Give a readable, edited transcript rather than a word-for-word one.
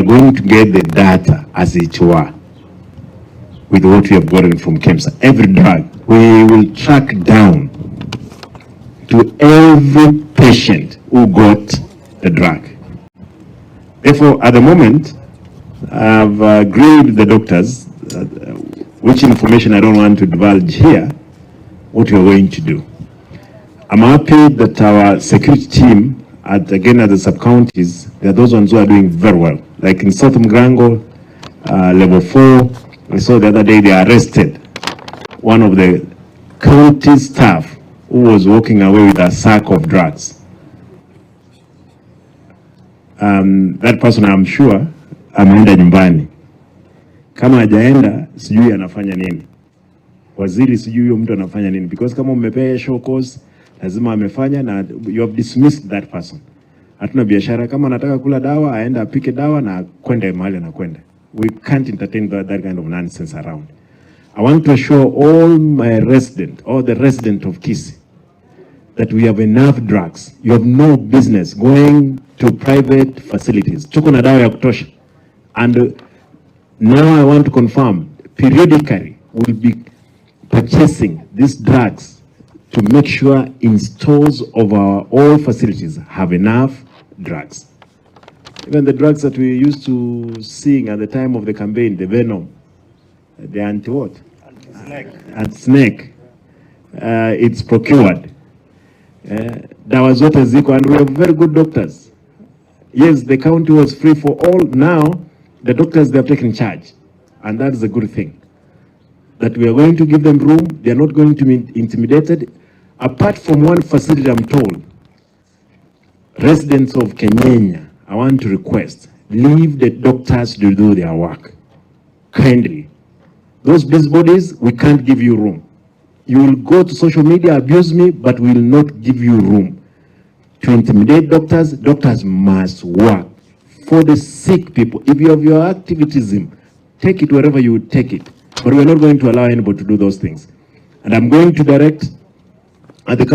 going to get the data as it were with what we have gotten from KEMSA. Every drug, we will track down to every patient who got the drug. Therefore, at the moment, I've agreed with the doctors, which information I don't want to divulge here, what we're going to do. I'm happy that our security team, at the sub-counties, they're those ones who are doing very well. Like in South Mgrango, level 4, we saw the other day they arrested one of the county staff who was walking away with a sack of drugs. That person, I'm sure, ameenda nyumbani. Kama hajaenda, sijui anafanya nini. Waziri sijui huyo mtu anafanya nini. Because kama umepea show cause, lazima amefanya na you have dismissed that person. Hatuna biashara, kama anataka kula dawa, aenda apike dawa na kwenda mahali anakwenda. We can't entertain that kind of nonsense around. I want to assure all my residents, all the residents of Kisii, that we have enough drugs. You have no business going to private facilities. Tuko na dawa ya kutosha. And now I want to confirm, periodically we'll be purchasing these drugs to make sure in stores of our all facilities have enough drugs. Even the drugs that we used to seeing at the time of the campaign, the venom, the anti-what? Anti-snake. It's procured. Dawa zote ziko, and we have very good doctors. Yes, the county was free for all. Now, the doctors, they have taken charge. And that is a good thing. That we are going to give them room. They are not going to be intimidated. Apart from one facility, I'm told, residents of Kenya, I want to request, leave the doctors to do their work. Kindly. Those busybodies, we can't give you room. You will go to social media, abuse me, but we will not give you room to intimidate doctors. Doctors must work for the sick people. If you have your activism, take it wherever you take it. But we're not going to allow anybody to do those things. And I'm going to direct at the